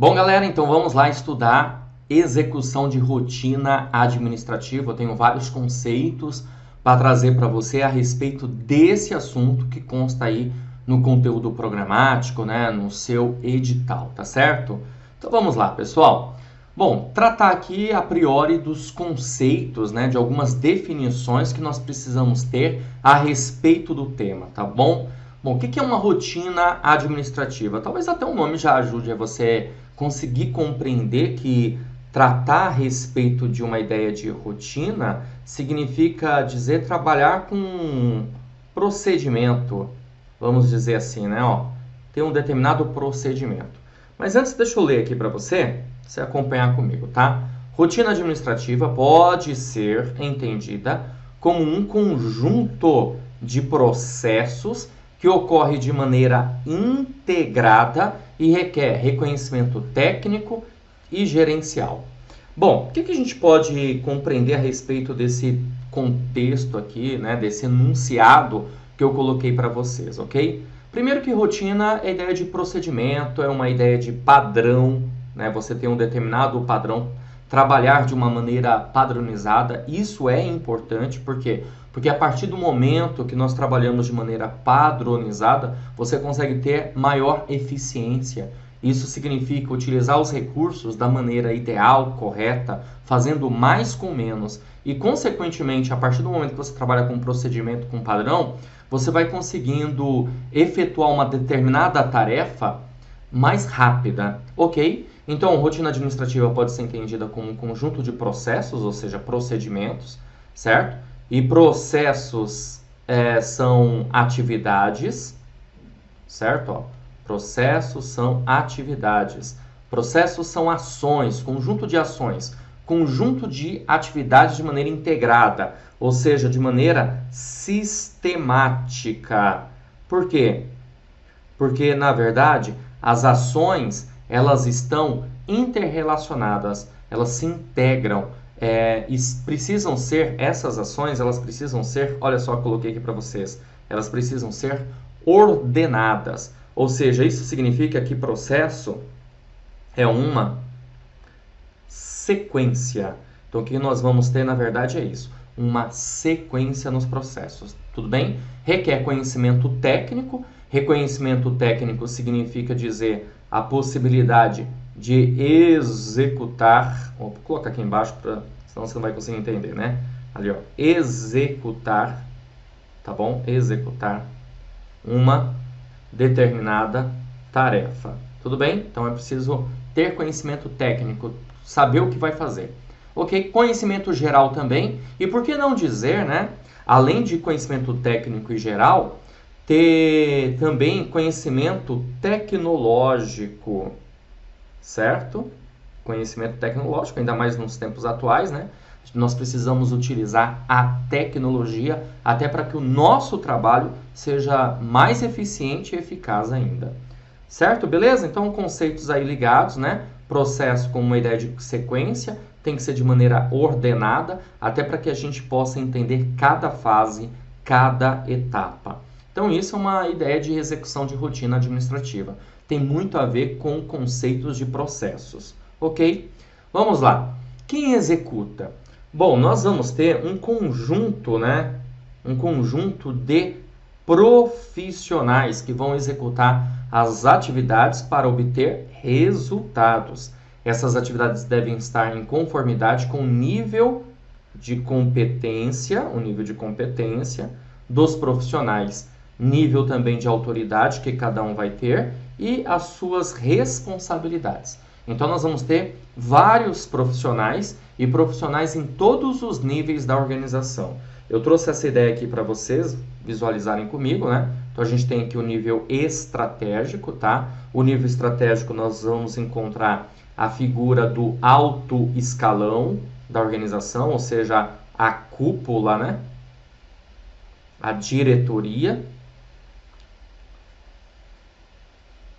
Bom, galera, então vamos lá estudar execução de rotina administrativa. Eu tenho vários conceitos para trazer para você a respeito desse assunto que consta aí no conteúdo programático, né, no seu edital, tá certo? Então vamos lá, pessoal. Bom, tratar aqui a priori dos conceitos, né, de algumas definições que nós precisamos ter a respeito do tema, tá bom? Bom, o que é uma rotina administrativa? Talvez até o nome já ajude a você conseguir compreender que tratar a respeito de uma ideia de rotina significa dizer trabalhar com um procedimento, vamos dizer assim, né? Ter um determinado procedimento. Mas antes, deixa eu ler aqui para você acompanhar comigo, tá? Rotina administrativa pode ser entendida como um conjunto de processos que ocorre de maneira integrada e requer reconhecimento técnico e gerencial. Bom, o que a gente pode compreender a respeito desse contexto aqui, né, desse enunciado que eu coloquei para vocês, ok? Primeiro que rotina é ideia de procedimento, é uma ideia de padrão, né? Você tem um determinado padrão, trabalhar de uma maneira padronizada, isso é importante, por quê? Porque a partir do momento que nós trabalhamos de maneira padronizada, você consegue ter maior eficiência. Isso significa utilizar os recursos da maneira ideal, correta, fazendo mais com menos. E, consequentemente, a partir do momento que você trabalha com um procedimento, com um padrão, você vai conseguindo efetuar uma determinada tarefa mais rápida, ok? Então, rotina administrativa pode ser entendida como um conjunto de processos, ou seja, procedimentos, certo? E processos são atividades, certo? Processos são atividades. Processos são ações, conjunto de ações, conjunto de atividades de maneira integrada, ou seja, de maneira sistemática. Por quê? Porque, na verdade, as ações, elas estão interrelacionadas, elas se integram, e precisam ser, essas ações, elas precisam ser, olha só, coloquei aqui para vocês, elas precisam ser ordenadas, ou seja, isso significa que processo é uma sequência. Então, o que nós vamos ter, na verdade, é isso, uma sequência nos processos, tudo bem? Requer conhecimento técnico. Reconhecimento técnico significa dizer a possibilidade de executar, vou colocar aqui embaixo, senão você não vai conseguir entender, né? Ali, ó, executar, tá bom? Executar uma determinada tarefa, tudo bem? Então é preciso ter conhecimento técnico, saber o que vai fazer. Ok? Conhecimento geral também, e por que não dizer, né? Além de conhecimento técnico e geral, ter também conhecimento tecnológico, certo? Conhecimento tecnológico, ainda mais nos tempos atuais, né? Nós precisamos utilizar a tecnologia até para que o nosso trabalho seja mais eficiente e eficaz ainda. Certo? Beleza? Então, conceitos aí ligados, né? Processo como uma ideia de sequência, tem que ser de maneira ordenada, até para que a gente possa entender cada fase, cada etapa. Então, isso é uma ideia de execução de rotina administrativa. Tem muito a ver com conceitos de processos, ok? Vamos lá. Quem executa? Bom, nós vamos ter um conjunto, né? Um conjunto de profissionais que vão executar as atividades para obter resultados. Essas atividades devem estar em conformidade com o nível de competência, dos profissionais, nível também de autoridade que cada um vai ter e as suas responsabilidades. Então, nós vamos ter vários profissionais e profissionais em todos os níveis da organização. Eu trouxe essa ideia aqui para vocês visualizarem comigo, né? Então, a gente tem aqui o nível estratégico, tá? O nível estratégico nós vamos encontrar a figura do alto escalão da organização, ou seja, a cúpula, né? A diretoria,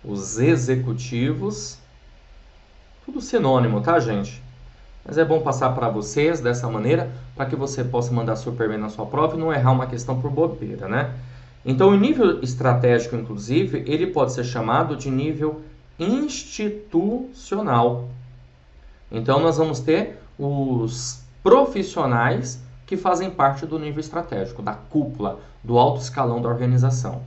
os executivos, tudo sinônimo, tá, gente? Mas é bom passar para vocês dessa maneira, para que você possa mandar super bem na sua prova e não errar uma questão por bobeira, né? Então, o nível estratégico, inclusive, ele pode ser chamado de nível institucional. Então, nós vamos ter os profissionais que fazem parte do nível estratégico, da cúpula, do alto escalão da organização.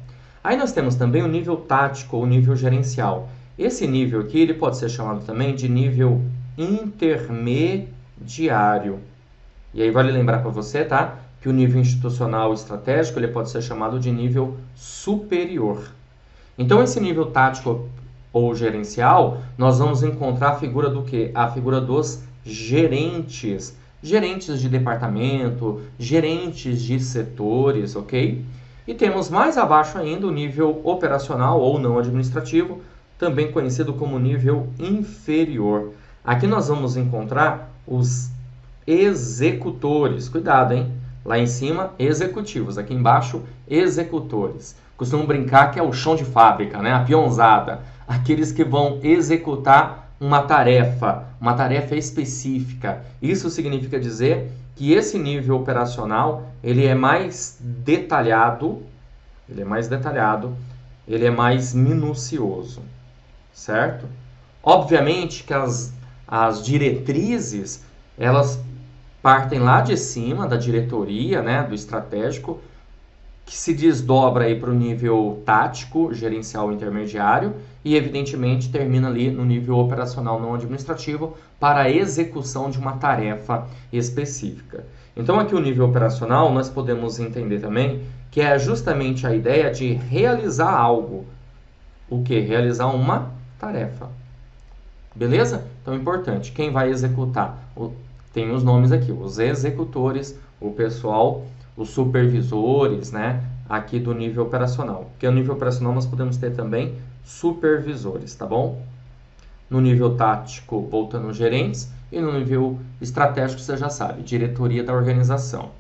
Aí nós temos também o nível tático ou nível gerencial. Esse nível aqui ele pode ser chamado também de nível intermediário. E aí vale lembrar para você, tá? Que o nível institucional estratégico ele pode ser chamado de nível superior. Então, esse nível tático ou gerencial, nós vamos encontrar a figura do quê? A figura dos gerentes. Gerentes de departamento, gerentes de setores, ok? E temos mais abaixo ainda o nível operacional ou não administrativo, também conhecido como nível inferior. Aqui nós vamos encontrar os executores. Cuidado, hein? Lá em cima, executivos. Aqui embaixo, executores. Costumam brincar que é o chão de fábrica, né? A peãozada. Aqueles que vão executar uma tarefa específica. Isso significa dizer que esse nível operacional ele é mais detalhado, ele é mais minucioso, certo? Obviamente que as diretrizes, elas partem lá de cima, da diretoria, né, do estratégico, que se desdobra aí para o nível tático, gerencial intermediário e, evidentemente, termina ali no nível operacional não administrativo para a execução de uma tarefa específica. Então, aqui o nível operacional, nós podemos entender também que é justamente a ideia de realizar algo. O que? Realizar uma tarefa. Beleza? Então, importante. Quem vai executar? Tem os nomes aqui, os executores, o pessoal, os supervisores, né? Aqui do nível operacional. Porque no nível operacional nós podemos ter também supervisores, tá bom? No nível tático, voltando aos gerentes. E no nível estratégico, você já sabe, diretoria da organização.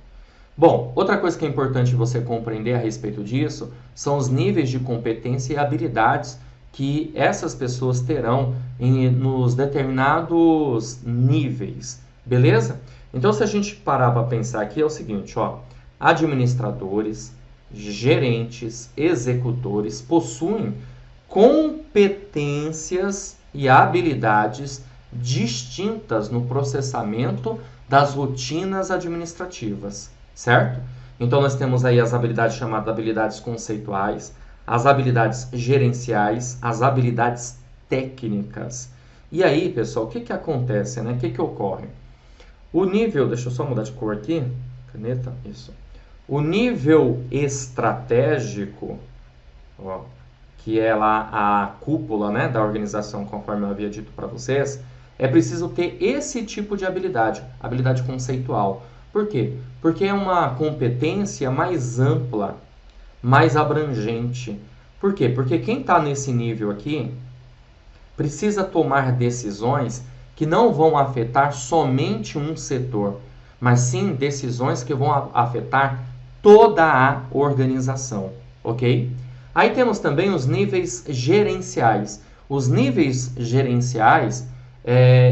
Bom, outra coisa que é importante você compreender a respeito disso são os níveis de competência e habilidades que essas pessoas terão nos determinados níveis, beleza? Então, se a gente parar para pensar aqui, é o seguinte, ó, administradores, gerentes, executores possuem competências e habilidades distintas no processamento das rotinas administrativas, certo? Então, nós temos aí as habilidades chamadas habilidades conceituais, as habilidades gerenciais, as habilidades técnicas. E aí, pessoal, o que acontece, né? O que ocorre? O nível, deixa eu só mudar de cor aqui, caneta, isso. O nível estratégico, ó, que é lá a cúpula, né, da organização, conforme eu havia dito para vocês, é preciso ter esse tipo de habilidade, habilidade conceitual. Por quê? Porque é uma competência mais ampla, mais abrangente. Por quê? Porque quem está nesse nível aqui precisa tomar decisões que não vão afetar somente um setor, mas sim decisões que vão afetar toda a organização, ok? Aí temos também os níveis gerenciais. Os níveis gerenciais,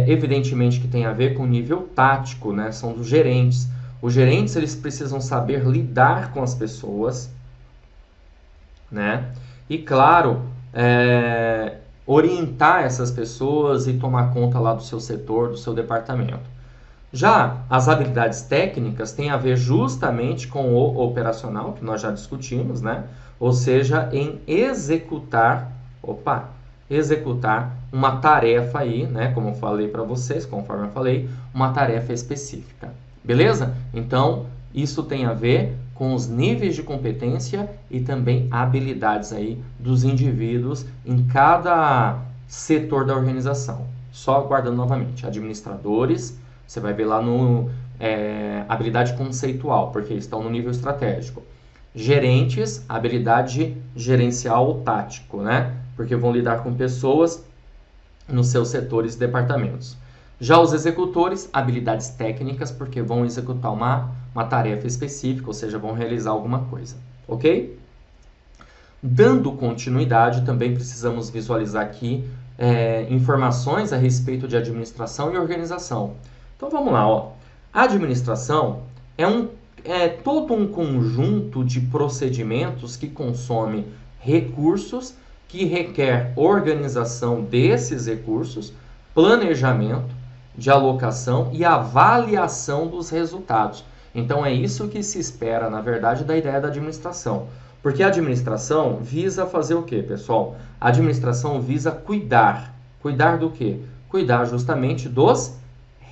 evidentemente que tem a ver com o nível tático, né? São dos gerentes. Os gerentes eles precisam saber lidar com as pessoas, né? E claro, orientar essas pessoas e tomar conta lá do seu setor, do seu departamento. Já as habilidades técnicas têm a ver justamente com o operacional, que nós já discutimos, né? Ou seja, em executar uma tarefa aí, né? Como eu falei para vocês, conforme eu falei, uma tarefa específica. Beleza? Então, isso tem a ver com os níveis de competência e também habilidades aí dos indivíduos em cada setor da organização. Só guardando novamente, administradores, você vai ver lá no habilidade conceitual, porque estão no nível estratégico. Gerentes, habilidade gerencial ou tático, né? Porque vão lidar com pessoas nos seus setores e departamentos. Já os executores, habilidades técnicas, porque vão executar uma tarefa específica, ou seja, vão realizar alguma coisa, ok? Dando continuidade, também precisamos visualizar aqui informações a respeito de administração e organização. Então vamos lá, ó. A administração é todo um conjunto de procedimentos que consome recursos que requer organização desses recursos, planejamento de alocação e avaliação dos resultados. Então é isso que se espera, na verdade, da ideia da administração. Porque a administração visa fazer o quê, pessoal? A administração visa cuidar. Cuidar do quê? Cuidar justamente dos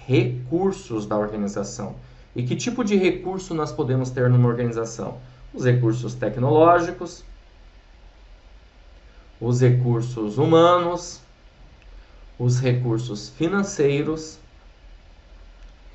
recursos da organização. E que tipo de recurso nós podemos ter numa organização? Os recursos tecnológicos, os recursos humanos, os recursos financeiros,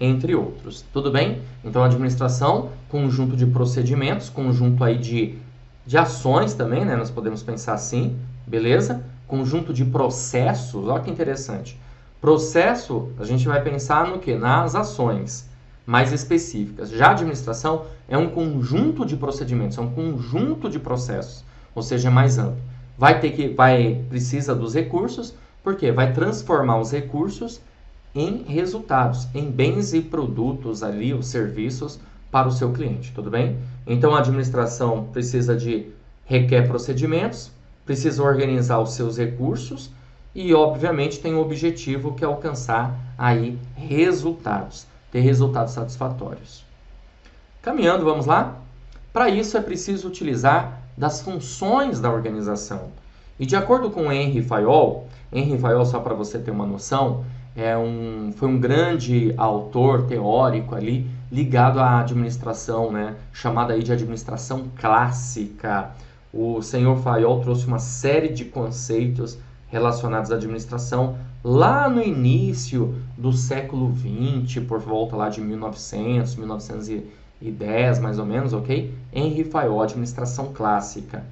entre outros. Tudo bem? Então, a administração, conjunto de procedimentos, conjunto aí de ações também, né? Nós podemos pensar assim, beleza? Conjunto de processos, olha que interessante. Processo, a gente vai pensar no quê? Nas ações mais específicas. Já a administração é um conjunto de procedimentos, é um conjunto de processos, ou seja, é mais amplo. Precisa dos recursos, porque vai transformar os recursos em resultados, em bens e produtos ali, os serviços para o seu cliente, tudo bem? Então a administração requer procedimentos, precisa organizar os seus recursos e obviamente tem um objetivo que é alcançar aí resultados, ter resultados satisfatórios. Caminhando, vamos lá? Para isso é preciso utilizar das funções da organização. E de acordo com Henry Fayol, só para você ter uma noção, foi um grande autor teórico ali ligado à administração, né? Chamada aí de administração clássica. O senhor Fayol trouxe uma série de conceitos relacionados à administração lá no início do século XX, por volta lá de 1900, 1910 mais ou menos, ok? Henry Fayol, administração clássica.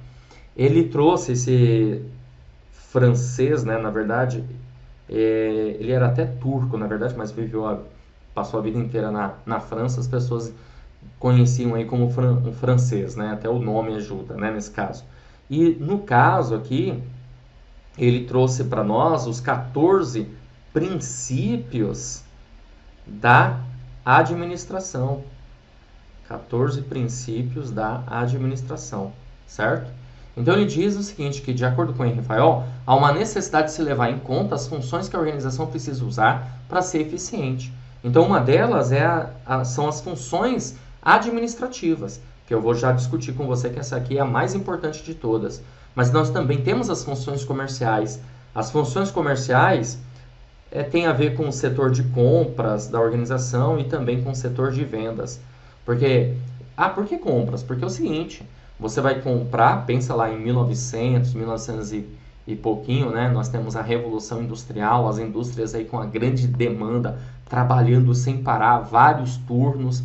Ele trouxe esse francês, né, na verdade, ele era até turco, na verdade, mas passou a vida inteira na França, as pessoas conheciam aí como um francês, né, até o nome ajuda, né, nesse caso. E no caso aqui, ele trouxe para nós os 14 princípios da administração. 14 princípios da administração, certo? Então ele diz o seguinte, que de acordo com Henry Fayol, há uma necessidade de se levar em conta as funções que a organização precisa usar para ser eficiente. Então uma delas são as funções administrativas, que eu vou já discutir com você que essa aqui é a mais importante de todas. Mas nós também temos as funções comerciais. As funções comerciais têm a ver com o setor de compras da organização e também com o setor de vendas. Por que compras? Porque é o seguinte, você vai comprar, pensa lá em 1900 e pouquinho, né? Nós temos a Revolução Industrial, as indústrias aí com a grande demanda, trabalhando sem parar, vários turnos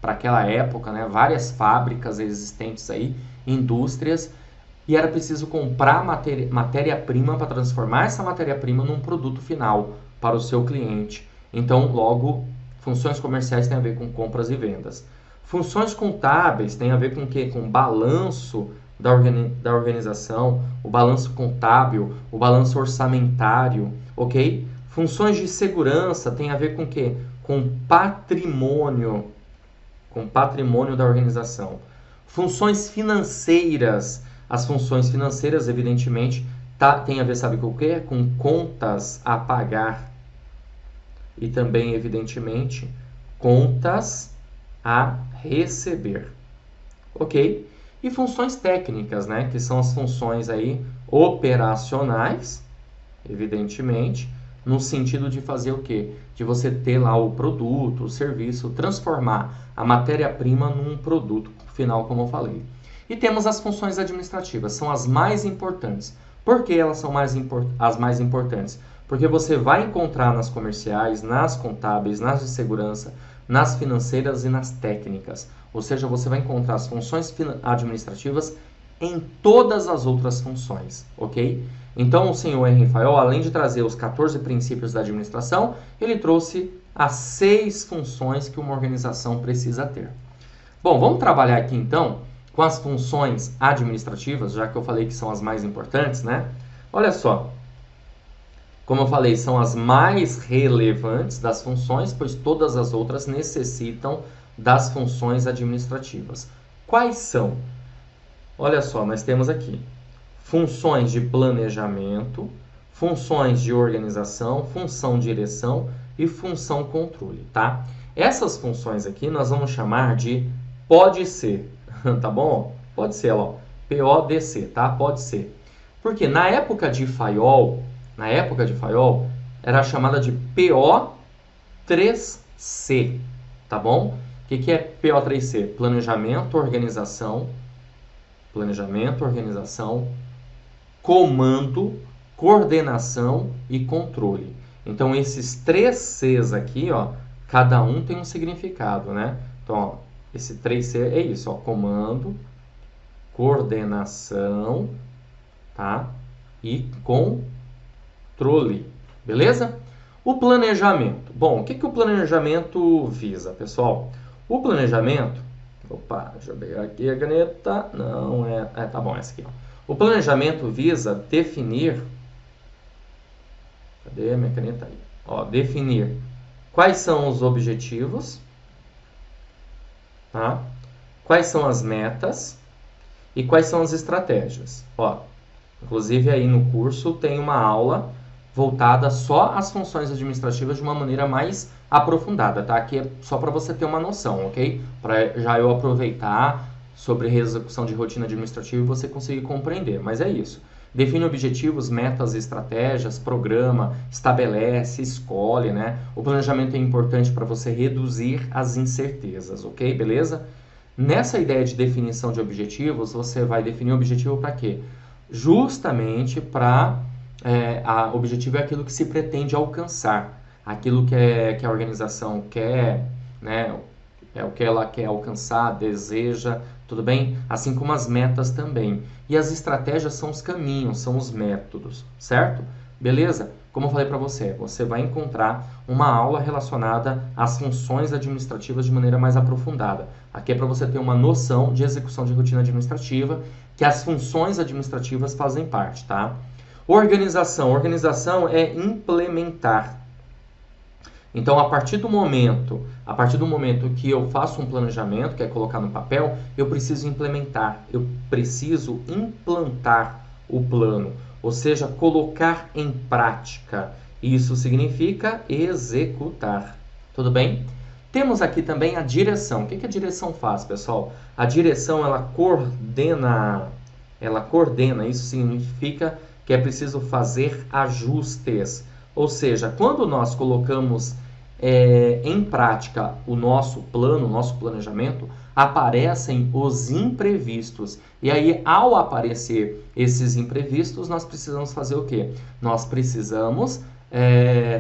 para aquela época, né? Várias fábricas existentes aí, indústrias, e era preciso comprar matéria-prima para transformar essa matéria-prima num produto final para o seu cliente. Então, logo, funções comerciais têm a ver com compras e vendas. Funções contábeis têm a ver com o quê? Com balanço da organização, o balanço contábil, o balanço orçamentário, ok? Funções de segurança têm a ver com o quê? Com patrimônio da organização. Funções financeiras, as funções financeiras, evidentemente, têm a ver, sabe com o quê? Com contas a pagar e também, evidentemente, contas a receber, ok? E funções técnicas, né? Que são as funções aí operacionais, evidentemente, no sentido de fazer o quê? De você ter lá o produto, o serviço, transformar a matéria-prima num produto final, como eu falei. E temos as funções administrativas, são as mais importantes. Por que elas são as mais importantes? Porque você vai encontrar nas comerciais, nas contábeis, nas de segurança, nas financeiras e nas técnicas. Ou seja, você vai encontrar as funções administrativas em todas as outras funções, ok? Então, o senhor Henry Fayol, além de trazer os 14 princípios da administração, ele trouxe as 6 funções que uma organização precisa ter. Bom, vamos trabalhar aqui então com as funções administrativas, já que eu falei que são as mais importantes, né? Olha só, como eu falei, são as mais relevantes das funções, pois todas as outras necessitam das funções administrativas. Quais são? Olha só, nós temos aqui funções de planejamento, funções de organização, função direção e função controle, tá? Essas funções aqui nós vamos chamar de pode ser, tá bom? Pode ser, ó, PODC, tá? Pode ser. Porque na época de Fayol, era chamada de PO3C, tá bom? O que é PO3C? Planejamento, organização, comando, coordenação e controle. Então, esses 3 Cs aqui, ó, cada um tem um significado, né? Então, ó, esse 3C é isso, ó, comando, coordenação, tá? E controle, beleza? O planejamento. Bom, o que o planejamento visa, pessoal? O planejamento... Opa, deixa eu pegar aqui a caneta. Não é... tá bom, essa aqui, ó. O planejamento visa definir... Cadê a minha caneta aí? Ó, definir quais são os objetivos, tá? Quais são as metas e quais são as estratégias. Ó, inclusive aí no curso tem uma aula voltada só às funções administrativas de uma maneira mais aprofundada, tá? Aqui é só para você ter uma noção, ok? Para já eu aproveitar sobre execução de rotina administrativa e você conseguir compreender, mas é isso. Define objetivos, metas, estratégias, programa, estabelece, escolhe, né? O planejamento é importante para você reduzir as incertezas, ok? Beleza? Nessa ideia de definição de objetivos, você vai definir o objetivo para quê? Justamente para... o objetivo é aquilo que se pretende alcançar, aquilo que a organização quer, né? É o que ela quer alcançar, deseja, tudo bem? Assim como as metas também. E as estratégias são os caminhos, são os métodos, certo? Beleza? Como eu falei para você, você vai encontrar uma aula relacionada às funções administrativas de maneira mais aprofundada. Aqui é para você ter uma noção de execução de rotina administrativa, que as funções administrativas fazem parte, tá? Organização. Organização é implementar. Então, a partir do momento que eu faço um planejamento, que é colocar no papel, eu preciso implementar, eu preciso implantar o plano, ou seja, colocar em prática. Isso significa executar. Tudo bem? Temos aqui também a direção. O que a direção faz, pessoal? A direção, ela coordena. Isso significa que é preciso fazer ajustes. Ou seja, quando nós colocamos em prática o nosso plano, o nosso planejamento, aparecem os imprevistos. E aí, ao aparecer esses imprevistos, nós precisamos fazer o quê? Nós precisamos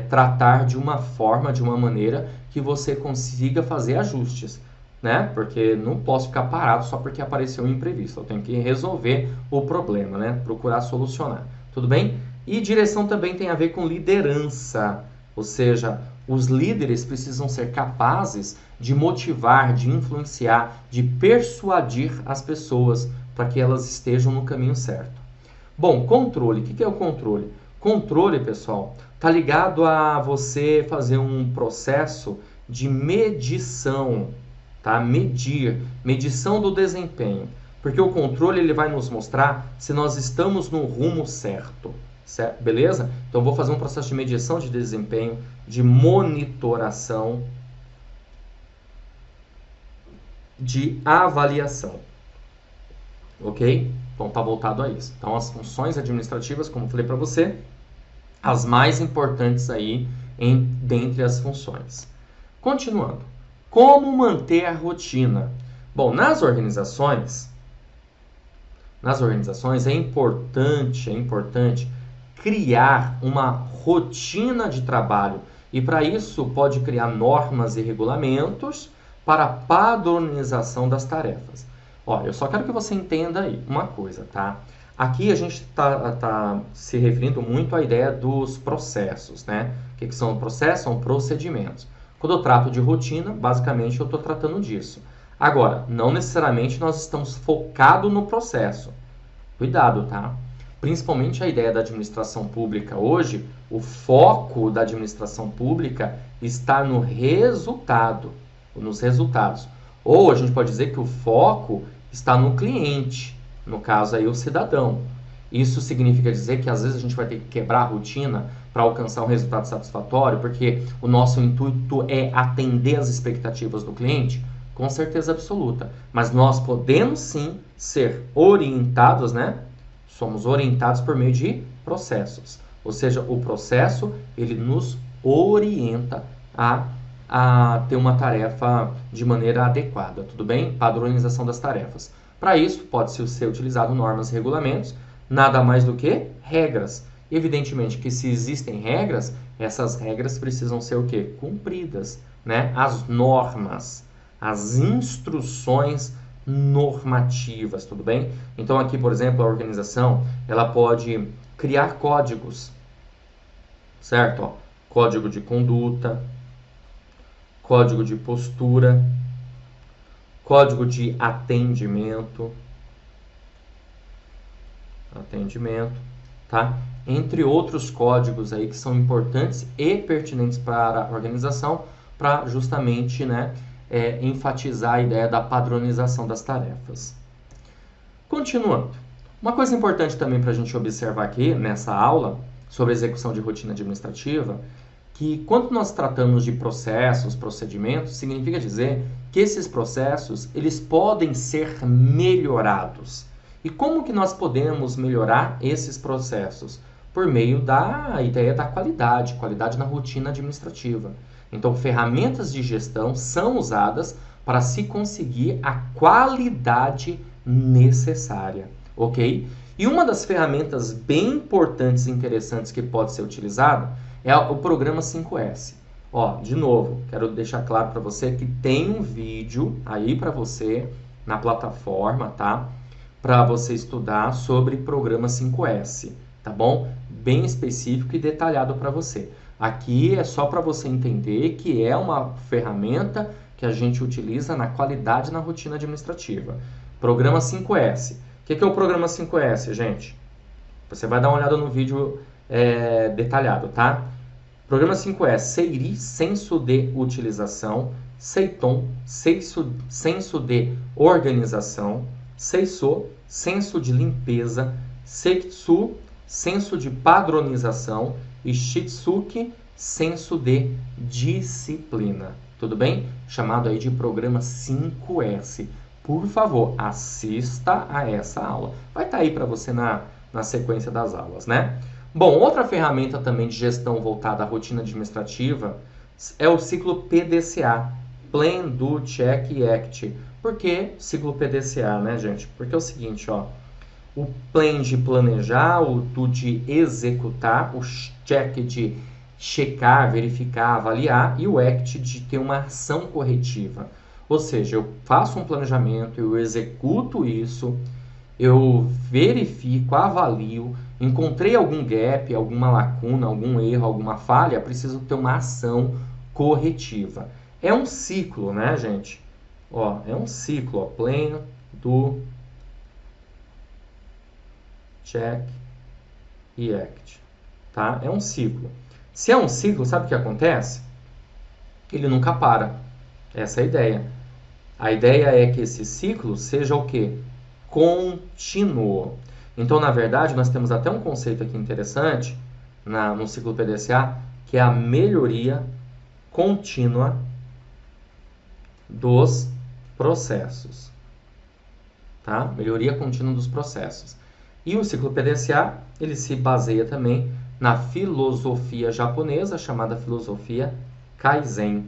tratar de uma forma, de uma maneira que você consiga fazer ajustes, né? Porque não posso ficar parado só porque apareceu um imprevisto. Eu tenho que resolver o problema, né? Procurar solucionar. Tudo bem? E direção também tem a ver com liderança, ou seja, os líderes precisam ser capazes de motivar, de influenciar, de persuadir as pessoas para que elas estejam no caminho certo. Bom, controle. O que é o controle? Controle, pessoal, está ligado a você fazer um processo de medição, tá? Medição do desempenho. Porque o controle ele vai nos mostrar se nós estamos no rumo certo. Certo? Beleza? Então, vou fazer um processo de medição de desempenho, de monitoração, de avaliação. Ok? Então, está voltado a isso. Então, as funções administrativas, como eu falei para você, as mais importantes aí dentre as funções. Continuando. Como manter a rotina? Bom, nas organizações é importante criar uma rotina de trabalho e para isso pode criar normas e regulamentos para a padronização das tarefas. Ó, eu só quero que você entenda aí uma coisa, tá? Aqui a gente tá se referindo muito à ideia dos processos, né? O que são processos? São procedimentos. Quando eu trato de rotina, basicamente eu estou tratando disso. Agora, não necessariamente nós estamos focados no processo. Cuidado, tá? Principalmente a ideia da administração pública hoje, o foco da administração pública está no resultado, nos resultados. Ou a gente pode dizer que o foco está no cliente, no caso aí o cidadão. Isso significa dizer que às vezes a gente vai ter que quebrar a rotina para alcançar um resultado satisfatório, porque o nosso intuito é atender as expectativas do cliente? Com certeza absoluta. Mas nós podemos sim ser orientados, né? Somos orientados por meio de processos. Ou seja, o processo, ele nos orienta a ter uma tarefa de maneira adequada, tudo bem? Padronização das tarefas. Para isso, pode ser utilizado normas e regulamentos, nada mais do que regras. Evidentemente que se existem regras, essas regras precisam ser o quê? Cumpridas, né? As normas, as instruções normativas, tudo bem? Então aqui, por exemplo, a organização, ela pode criar códigos, certo? Ó, código de conduta, código de postura, código de atendimento, tá? Entre outros códigos aí que são importantes e pertinentes para a organização, para justamente, né, enfatizar a ideia da padronização das tarefas. Continuando, uma coisa importante também para a gente observar aqui nessa aula sobre execução de rotina administrativa, que quando nós tratamos de processos, procedimentos, significa dizer que esses processos eles podem ser melhorados. E como que nós podemos melhorar esses processos? Por meio da ideia da qualidade na rotina administrativa. Então, ferramentas de gestão são usadas para se conseguir a qualidade necessária, ok? E uma das ferramentas bem importantes e interessantes que pode ser utilizada é o programa 5S. Ó, de novo, quero deixar claro para você que tem um vídeo aí para você na plataforma, tá? Para você estudar sobre programa 5S, tá bom? Bem específico e detalhado para você. Aqui é só para você entender que é uma ferramenta que a gente utiliza na qualidade na rotina administrativa. Programa 5S. O que é o programa 5S, gente? Você vai dar uma olhada no vídeo detalhado, tá? Programa 5S, SEIRI, senso de utilização, SEITOM, senso de organização, SEISO, senso de limpeza, SEITSU, senso de padronização e SHITSUKI, senso de disciplina. Tudo bem? Chamado aí de programa 5S. Por favor, assista a essa aula. Vai estar aí para você na sequência das aulas, né? Bom, outra ferramenta também de gestão voltada à rotina administrativa é o ciclo PDCA, Plan, Do, Check e Act. Por que ciclo PDCA, né, gente? Porque é o seguinte, ó, o Plan de planejar, o Do de executar, o Check de checar, verificar, avaliar e o Act de ter uma ação corretiva. Ou seja, eu faço um planejamento, eu executo isso, eu verifico, avalio, encontrei algum gap, alguma lacuna, algum erro, alguma falha, preciso ter uma ação corretiva. É um ciclo, né, gente? Ó, é um ciclo, ó, Plan, Do, Check e Act, tá? É um ciclo. Se é um ciclo, sabe o que acontece? Ele nunca para. Essa é a ideia. A ideia é que esse ciclo seja o quê? Contínuo. Então, na verdade, nós temos até um conceito aqui interessante no ciclo PDCA, que é a melhoria contínua dos processos. Tá? Melhoria contínua dos processos. E o ciclo PDCA, ele se baseia também na filosofia japonesa, chamada filosofia Kaizen.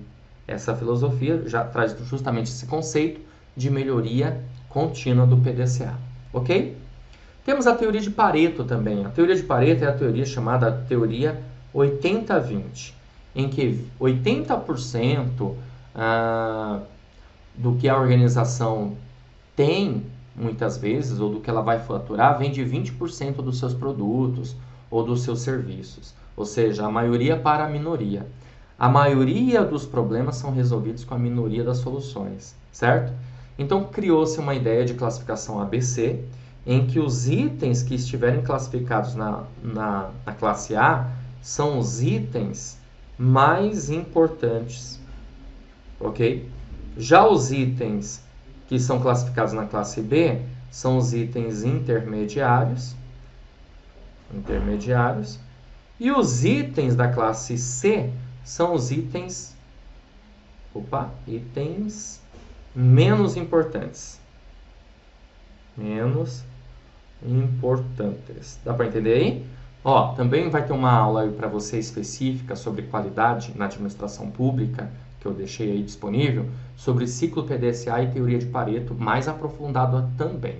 Essa filosofia já traz justamente esse conceito de melhoria contínua do PDCA, ok? Temos a teoria de Pareto também. A teoria de Pareto é a teoria chamada teoria 80-20, em que 80% do que a organização tem, muitas vezes, ou do que ela vai faturar, vem de 20% dos seus produtos ou dos seus serviços. Ou seja, a maioria para a minoria. A maioria dos problemas são resolvidos com a minoria das soluções, certo? Então, criou-se uma ideia de classificação ABC, em que os itens que estiverem classificados na classe A são os itens mais importantes, ok? Já os itens que são classificados na classe B são os itens intermediários intermediários. E os itens da classe C são os itens menos importantes. Menos importantes. Dá para entender aí? Ó, também vai ter uma aula aí para você específica sobre qualidade na administração pública, que eu deixei aí disponível, sobre ciclo PDCA e teoria de Pareto, mais aprofundado também,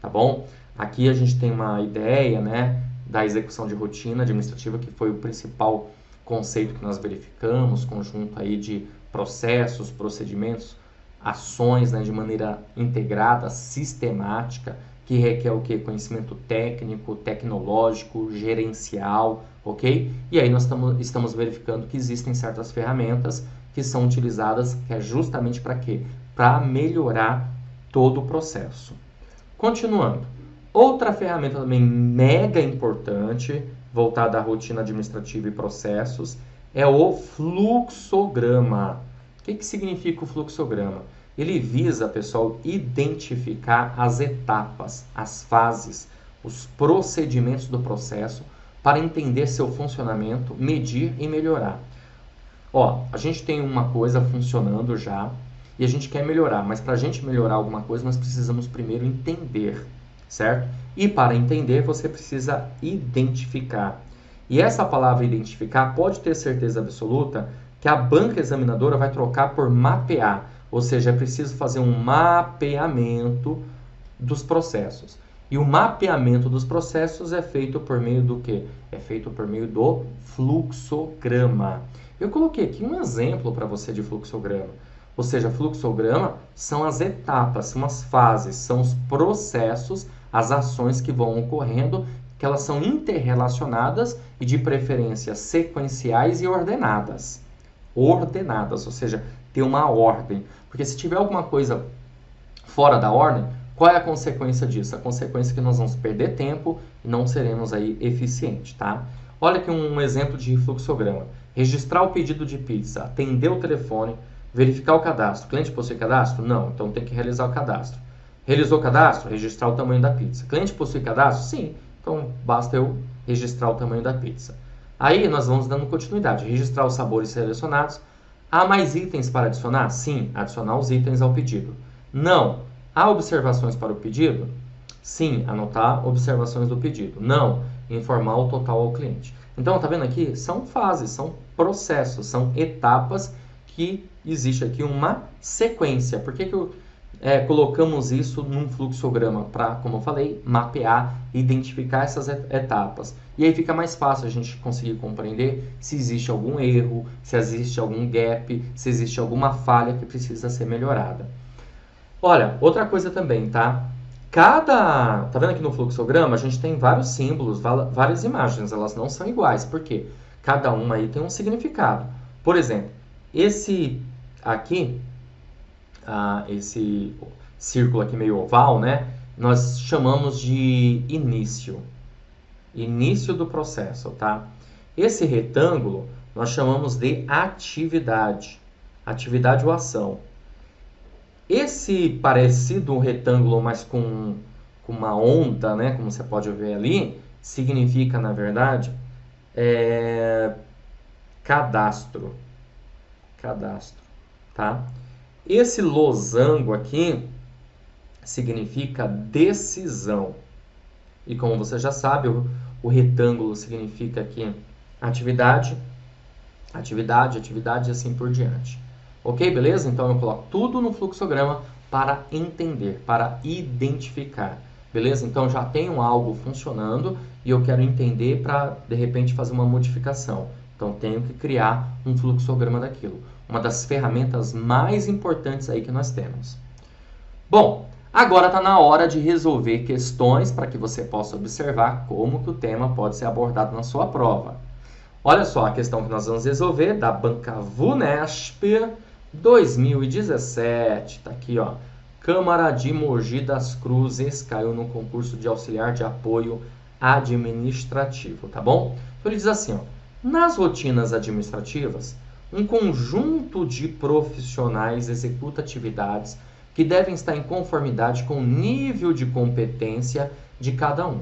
tá bom? Aqui a gente tem uma ideia, né, da execução de rotina administrativa, que foi o principal conceito que nós verificamos, conjunto aí de processos, procedimentos, ações, né, de maneira integrada, sistemática, que requer o quê? Conhecimento técnico, tecnológico, gerencial, ok? E aí nós estamos verificando que existem certas ferramentas que são utilizadas, que é justamente para quê? Para melhorar todo o processo. Continuando. Outra ferramenta também mega importante, voltada à rotina administrativa e processos, é o fluxograma. O que significa o fluxograma? Ele visa, pessoal, identificar as etapas, as fases, os procedimentos do processo para entender seu funcionamento, medir e melhorar. Ó, a gente tem uma coisa funcionando já e a gente quer melhorar, mas para a gente melhorar alguma coisa nós precisamos primeiro entender, certo? E para entender você precisa identificar. E essa palavra identificar pode ter certeza absoluta que a banca examinadora vai trocar por mapear. Ou seja, é preciso fazer um mapeamento dos processos. E o mapeamento dos processos é feito por meio do quê? É feito por meio do fluxograma. Eu coloquei aqui um exemplo para você de fluxograma. Ou seja, fluxograma são as etapas, são as fases, são os processos, as ações que vão ocorrendo, que elas são interrelacionadas e de preferência sequenciais e ordenadas. Ordenadas, ou seja, ter uma ordem. Porque se tiver alguma coisa fora da ordem, qual é a consequência disso? A consequência é que nós vamos perder tempo e não seremos aí eficientes, tá? Olha aqui um exemplo de fluxograma. Registrar o pedido de pizza, atender o telefone, verificar o cadastro. O cliente possui cadastro? Não, então tem que realizar o cadastro. Realizou o cadastro? Registrar o tamanho da pizza. O cliente possui cadastro? Sim, então basta eu registrar o tamanho da pizza. Aí nós vamos dando continuidade. Registrar os sabores selecionados. Há mais itens para adicionar? Sim, adicionar os itens ao pedido. Não. Há observações para o pedido? Sim, anotar observações do pedido. Não, informar o total ao cliente. Então, tá vendo aqui? São fases, são processos, são etapas que existe aqui uma sequência. Por que colocamos isso num fluxograma? Para, como eu falei, mapear, identificar essas etapas. E aí fica mais fácil a gente conseguir compreender se existe algum erro, se existe algum gap, se existe alguma falha que precisa ser melhorada. Olha, outra coisa também, tá? Tá vendo aqui no fluxograma? A gente tem vários símbolos, várias imagens, elas não são iguais. Por quê? Cada uma aí tem um significado. Por exemplo, esse aqui, esse círculo aqui meio oval, né? Nós chamamos de início. Início do processo, tá? Esse retângulo nós chamamos de atividade. Atividade ou ação. Esse parecido um retângulo, mas com uma onda, né? Como você pode ver ali, significa, na verdade, cadastro. Cadastro, tá? Esse losango aqui significa decisão. E como você já sabe, o retângulo significa aqui atividade, atividade, atividade e assim por diante. Ok, beleza? Então eu coloco tudo no fluxograma para entender, para identificar. Beleza? Então já tenho algo funcionando e eu quero entender para, de repente, fazer uma modificação. Então tenho que criar um fluxograma daquilo. Uma das ferramentas mais importantes aí que nós temos. Bom, agora está na hora de resolver questões para que você possa observar como que o tema pode ser abordado na sua prova. Olha só a questão que nós vamos resolver da banca VUNESP 2017. Está aqui, ó. Câmara de Mogi das Cruzes caiu no concurso de auxiliar de apoio administrativo, tá bom? Então ele diz assim, ó. Nas rotinas administrativas, um conjunto de profissionais executa atividades que devem estar em conformidade com o nível de competência de cada um.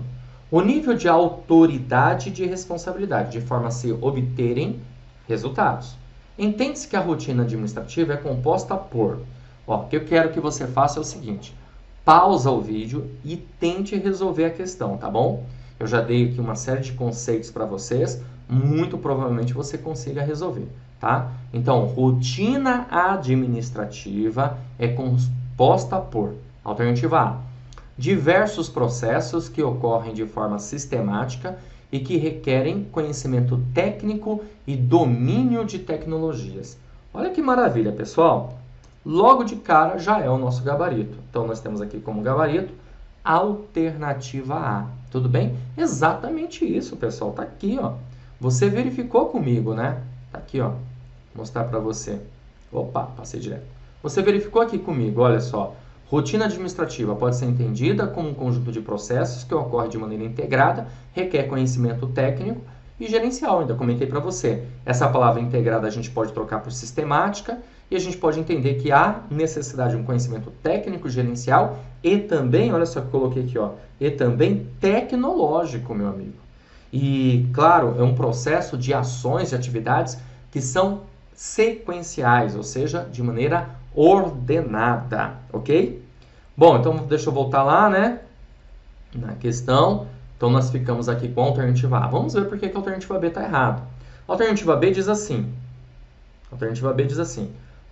O nível de autoridade e de responsabilidade, de forma a se obterem resultados. Entende-se que a rotina administrativa é composta por... o que eu quero que você faça é o seguinte: pausa o vídeo e tente resolver a questão, tá bom? Eu já dei aqui uma série de conceitos para vocês, muito provavelmente você consiga resolver, tá? Então, rotina administrativa é composta por, alternativa A, diversos processos que ocorrem de forma sistemática e que requerem conhecimento técnico e domínio de tecnologias. Olha que maravilha, pessoal! Logo de cara já é o nosso gabarito. Então, nós temos aqui como gabarito alternativa A. Tudo bem? Exatamente isso, pessoal. Tá aqui, ó. Você verificou comigo, né? Tá aqui, ó. Vou mostrar para você. Opa, passei direto. Você verificou aqui comigo, olha só. Rotina administrativa pode ser entendida como um conjunto de processos que ocorre de maneira integrada, requer conhecimento técnico e gerencial. Ainda comentei para você. Essa palavra integrada a gente pode trocar por sistemática e a gente pode entender que há necessidade de um conhecimento técnico, gerencial e também, olha só que eu coloquei aqui, ó, e também tecnológico, meu amigo. E, claro, é um processo de ações e atividades que são sequenciais, ou seja, de maneira ordenada, ok? Bom, então deixa eu voltar lá, né, na questão. Então nós ficamos aqui com a alternativa A. Vamos ver por que a alternativa B está errada. A alternativa B diz assim,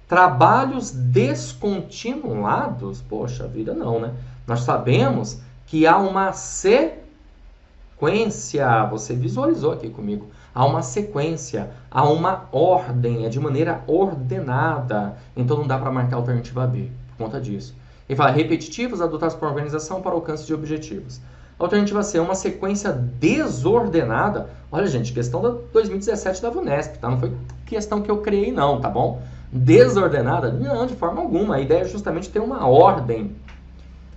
trabalhos descontinuados? Poxa vida, não, né? Nós sabemos que há uma sequência, você visualizou aqui comigo, há uma sequência, há uma ordem, é de maneira ordenada. Então não dá para marcar a alternativa B por conta disso. Ele fala repetitivos adotados por organização para alcance de objetivos. Alternativa C, uma sequência desordenada. Olha, gente, questão da 2017 da VUNESP, tá? Não foi questão que eu criei, não, tá bom? Desordenada? Não, de forma alguma. A ideia é justamente ter uma ordem.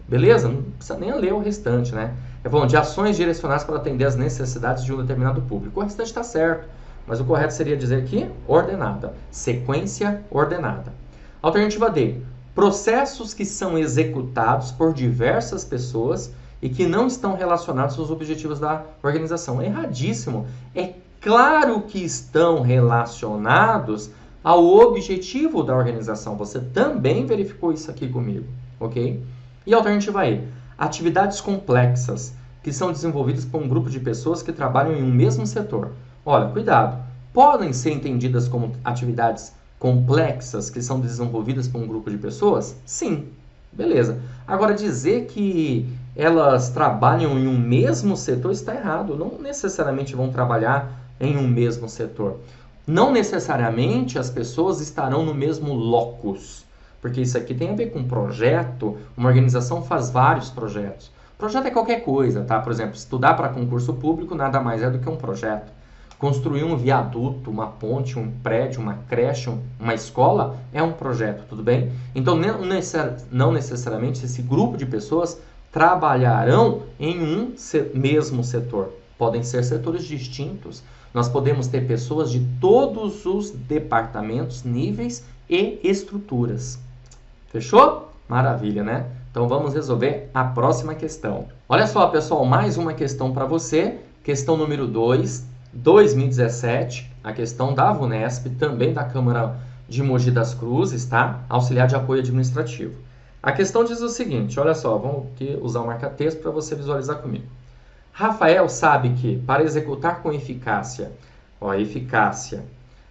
Beleza? Não precisa nem ler o restante, né? É bom, de ações direcionadas para atender as necessidades de um determinado público. O restante está certo, mas o correto seria dizer aqui ordenada. Sequência ordenada. Alternativa D, processos que são executados por diversas pessoas e que não estão relacionados aos objetivos da organização. É erradíssimo. É claro que estão relacionados ao objetivo da organização. Você também verificou isso aqui comigo, ok? E a alternativa E, atividades complexas que são desenvolvidas por um grupo de pessoas que trabalham em um mesmo setor. Olha, cuidado. Podem ser entendidas como atividades complexas que são desenvolvidas por um grupo de pessoas? Sim. Beleza. Agora, dizer que elas trabalham em um mesmo setor está errado. Não necessariamente vão trabalhar em um mesmo setor. Não necessariamente as pessoas estarão no mesmo locus. Porque isso aqui tem a ver com projeto. Uma organização faz vários projetos. Projeto é qualquer coisa, tá? Por exemplo, estudar para concurso público nada mais é do que um projeto. Construir um viaduto, uma ponte, um prédio, uma creche, uma escola é um projeto, tudo bem? Então, não necessariamente esse grupo de pessoas trabalharão em um mesmo setor. Podem ser setores distintos. Nós podemos ter pessoas de todos os departamentos, níveis e estruturas. Fechou? Maravilha, né? Então, vamos resolver a próxima questão. Olha só, pessoal, mais uma questão para você. Questão número 2. 2017, a questão da VUNESP, também da Câmara de Mogi das Cruzes, tá? Auxiliar de apoio administrativo. A questão diz o seguinte, olha só, vamos aqui usar o marca-texto para você visualizar comigo. Rafael sabe que, para executar com eficácia,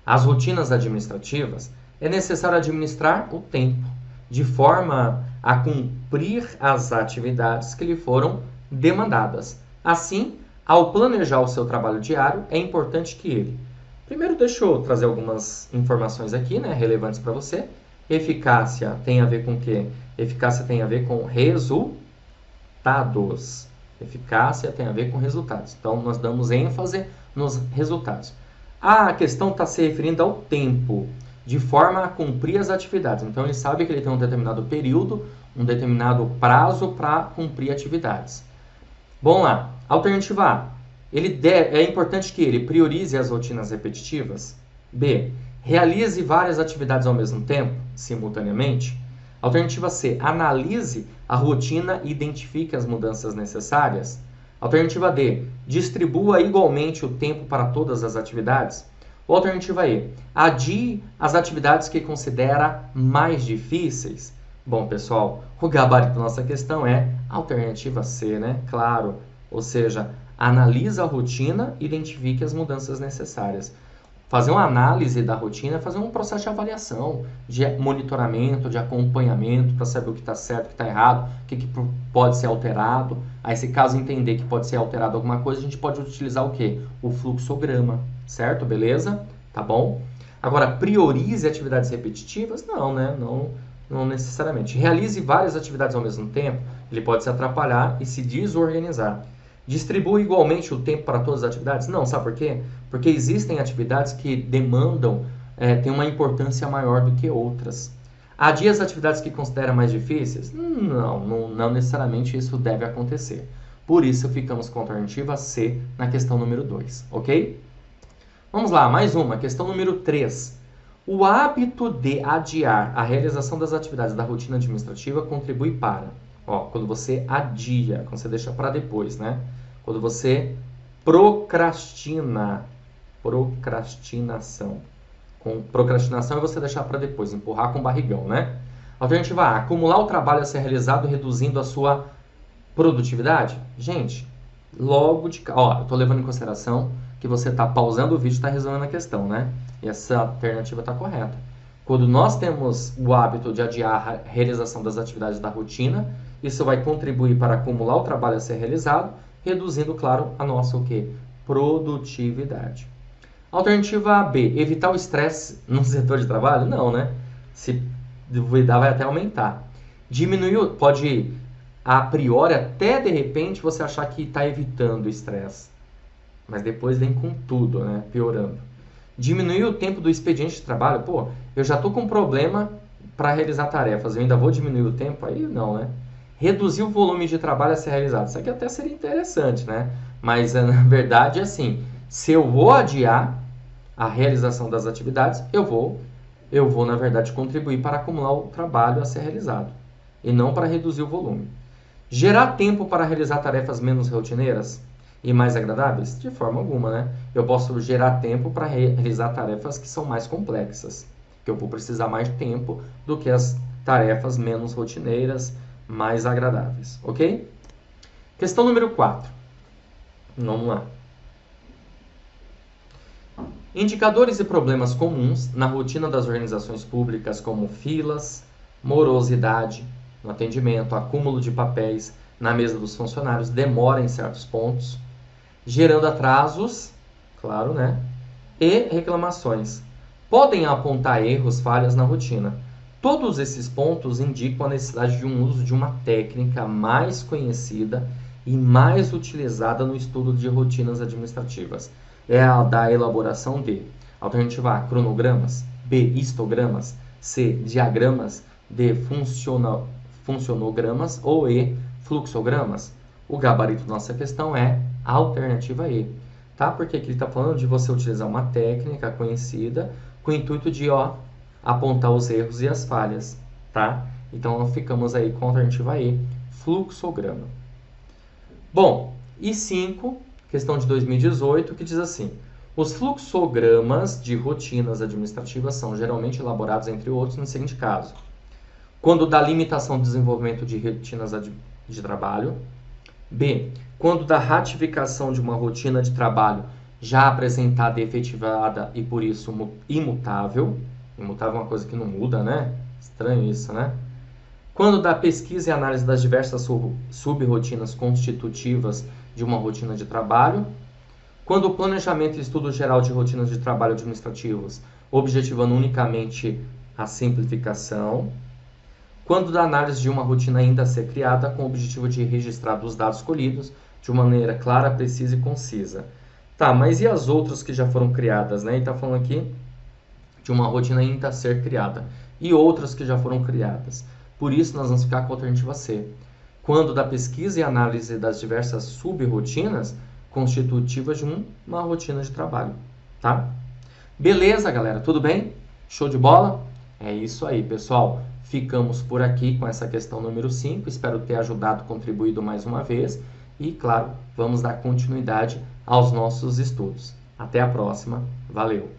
as rotinas administrativas, é necessário administrar o tempo, de forma a cumprir as atividades que lhe foram demandadas. Assim, ao planejar o seu trabalho diário, é importante que ele... Primeiro, deixa eu trazer algumas informações aqui, né, relevantes para você. Eficácia tem a ver com o quê? Eficácia tem a ver com resultados. Eficácia tem a ver com resultados. Então, nós damos ênfase nos resultados. A questão está se referindo ao tempo, de forma a cumprir as atividades. Então, ele sabe que ele tem um determinado período, um determinado prazo para cumprir atividades. Vamos lá. Alternativa A. É importante que ele priorize as rotinas repetitivas. B. Realize várias atividades ao mesmo tempo, simultaneamente. Alternativa C. Analise a rotina e identifique as mudanças necessárias. Alternativa D, distribua igualmente o tempo para todas as atividades. Ou alternativa E, adie as atividades que considera mais difíceis. Bom, pessoal, o gabarito da nossa questão é a alternativa C, né? Claro, ou seja, analisa a rotina e identifique as mudanças necessárias. Fazer uma análise da rotina é fazer um processo de avaliação, de monitoramento, de acompanhamento, para saber o que está certo, o que está errado, o que pode ser alterado. Aí, se caso entender que pode ser alterado alguma coisa, a gente pode utilizar o quê? O fluxograma, certo? Beleza? Tá bom? Agora, priorize atividades repetitivas? Não, né? Não necessariamente. Realize várias atividades ao mesmo tempo, ele pode se atrapalhar e se desorganizar. Distribui igualmente o tempo para todas as atividades? Não, sabe por quê? Porque existem atividades que demandam, têm uma importância maior do que outras. Adia as atividades que considera mais difíceis? Não necessariamente isso deve acontecer. Por isso, ficamos com a alternativa C na questão número 2, ok? Vamos lá, mais uma, questão número 3. O hábito de adiar a realização das atividades da rotina administrativa contribui para... quando você adia, quando você deixa para depois, né? Quando você procrastinação. Procrastinação é você deixar para depois, empurrar com o barrigão, né? Alternativa A, acumular o trabalho a ser realizado reduzindo a sua produtividade. Gente, logo de cara, eu tô levando em consideração que você tá pausando o vídeo e tá resolvendo a questão, né? E essa alternativa tá correta. Quando nós temos o hábito de adiar a realização das atividades da rotina, isso vai contribuir para acumular o trabalho a ser realizado, reduzindo, claro, a nossa o quê? Produtividade. Alternativa B, evitar o estresse no setor de trabalho? Não, né? Se duvidar, vai até aumentar. Diminuir, pode, a priori, até de repente, você achar que está evitando o estresse. Mas depois vem com tudo, né? Piorando. Diminuir o tempo do expediente de trabalho? Pô, eu já estou com um problema para realizar tarefas, eu ainda vou diminuir o tempo? Aí não, né? Reduzir o volume de trabalho a ser realizado. Isso aqui até seria interessante, né? Mas, na verdade, assim, se eu vou adiar a realização das atividades, eu vou, na verdade, contribuir para acumular o trabalho a ser realizado. E não para reduzir o volume. Gerar tempo para realizar tarefas menos rotineiras e mais agradáveis? De forma alguma, né? Eu posso gerar tempo para realizar tarefas que são mais complexas. Que eu vou precisar mais tempo do que as tarefas menos rotineiras, mais agradáveis, ok? Questão número 4. Vamos lá. Indicadores e problemas comuns na rotina das organizações públicas, como filas, morosidade no atendimento, acúmulo de papéis na mesa dos funcionários, demora em certos pontos, gerando atrasos, claro, né? E reclamações. Podem apontar erros, falhas na rotina. Todos esses pontos indicam a necessidade de um uso de uma técnica mais conhecida e mais utilizada no estudo de rotinas administrativas. É a da elaboração de alternativa A, cronogramas, B, histogramas, C, diagramas, D, funcionogramas ou E, fluxogramas. O gabarito da nossa questão é a alternativa E, tá? Porque aqui ele está falando de você utilizar uma técnica conhecida com o intuito de apontar os erros e as falhas, tá? Então, ficamos aí com a alternativa E, fluxograma. Bom, e 5, questão de 2018, que diz assim: os fluxogramas de rotinas administrativas são geralmente elaborados, entre outros, no seguinte caso: quando da limitação do desenvolvimento de rotinas de trabalho. B, quando da ratificação de uma rotina de trabalho já apresentada e efetivada e, por isso, imutável. Imutável é uma coisa que não muda, né? Estranho isso, né? Quando da pesquisa e análise das diversas sub-rotinas constitutivas de uma rotina de trabalho. Quando o planejamento e estudo geral de rotinas de trabalho administrativos, objetivando unicamente a simplificação. Quando da análise de uma rotina ainda a ser criada, com o objetivo de registrar os dados colhidos de uma maneira clara, precisa e concisa. Tá, mas e as outras que já foram criadas, né? Ele está falando aqui de uma rotina ainda a ser criada. E outras que já foram criadas. Por isso, nós vamos ficar com a alternativa C. Quando da pesquisa e análise das diversas sub-rotinas constitutivas de uma rotina de trabalho, tá? Beleza, galera? Tudo bem? Show de bola? É isso aí, pessoal. Ficamos por aqui com essa questão número 5. Espero ter ajudado, contribuído mais uma vez. e, claro, vamos dar continuidade aos nossos estudos. Até a próxima. Valeu!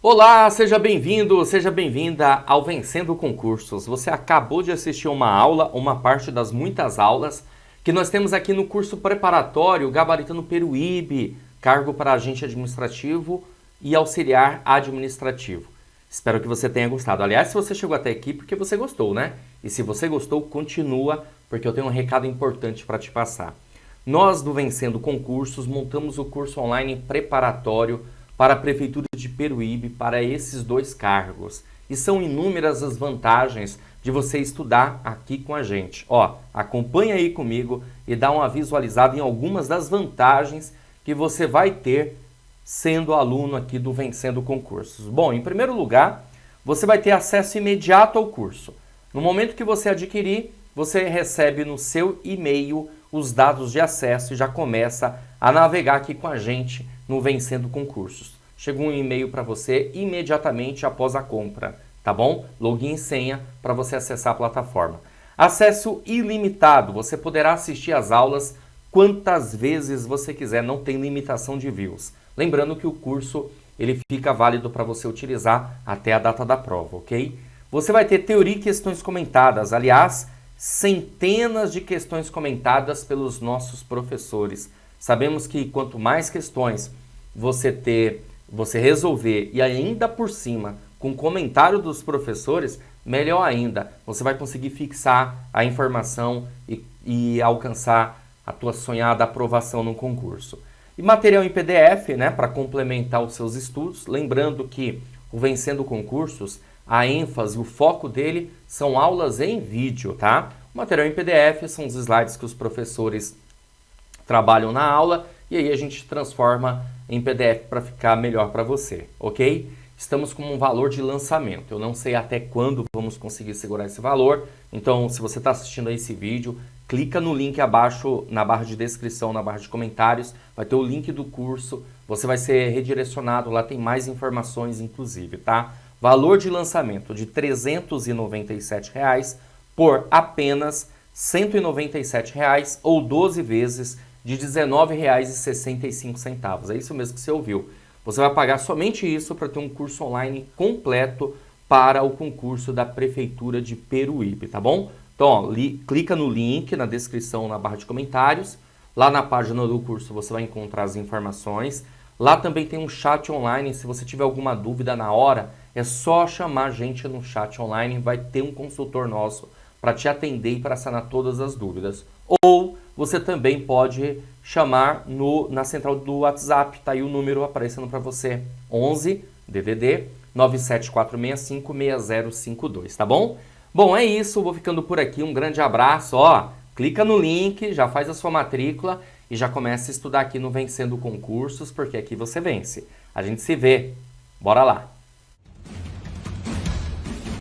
Olá, seja bem-vindo, seja bem-vinda ao Vencendo Concursos. Você acabou de assistir uma aula, uma parte das muitas aulas que nós temos aqui no curso preparatório Gabaritando Peruíbe, cargo para agente administrativo e auxiliar administrativo. Espero que você tenha gostado. Aliás, se você chegou até aqui, porque você gostou, né? E se você gostou, continua, porque eu tenho um recado importante para te passar. Nós do Vencendo Concursos montamos o curso online preparatório para a Prefeitura de Peruíbe para esses dois cargos. E são inúmeras as vantagens de você estudar aqui com a gente. Ó, acompanha aí comigo e dá uma visualizada em algumas das vantagens que você vai ter sendo aluno aqui do Vencendo Concursos. Bom, em primeiro lugar, você vai ter acesso imediato ao curso. No momento que você adquirir, você recebe no seu e-mail os dados de acesso e já começa a navegar aqui com a gente no Vencendo Concursos. Chega um e-mail para você imediatamente após a compra, tá bom? Login e senha para você acessar a plataforma. Acesso ilimitado, você poderá assistir às aulas quantas vezes você quiser, não tem limitação de views. Lembrando que o curso ele fica válido para você utilizar até a data da prova, ok? Você vai ter teoria e questões comentadas, aliás, centenas de questões comentadas pelos nossos professores. Sabemos que quanto mais questões você resolver e ainda por cima com comentário dos professores, melhor ainda. Você vai conseguir fixar a informação e alcançar a tua sonhada aprovação no concurso. E material em PDF, né, para complementar os seus estudos. Lembrando que o Vencendo Concursos, a ênfase, o foco dele são aulas em vídeo, tá? O material em PDF são os slides que os professores trabalham na aula e aí a gente transforma em PDF para ficar melhor para você, ok? Estamos com um valor de lançamento. Eu não sei até quando vamos conseguir segurar esse valor. Então, se você está assistindo a esse vídeo, clica no link abaixo na barra de descrição, na barra de comentários. Vai ter o link do curso. Você vai ser redirecionado. Lá tem mais informações, inclusive, tá? Valor de lançamento de R$ 397 por apenas R$ 197 ou 12 vezes de R$ 19,65. É isso mesmo que você ouviu. Você vai pagar somente isso para ter um curso online completo para o concurso da Prefeitura de Peruíbe, tá bom? Então, ó, clica no link na descrição, na barra de comentários. Lá na página do curso você vai encontrar as informações. Lá também tem um chat online. Se você tiver alguma dúvida na hora, é só chamar a gente no chat online. Vai ter um consultor nosso para te atender e para sanar todas as dúvidas. Ou você também pode chamar na central do WhatsApp, tá aí o número aparecendo para você, 11 DDD 974656052, tá bom? Bom, é isso, vou ficando por aqui, um grande abraço, ó, clica no link, já faz a sua matrícula e já começa a estudar aqui no Vencendo Concursos, porque aqui você vence. A gente se vê, bora lá!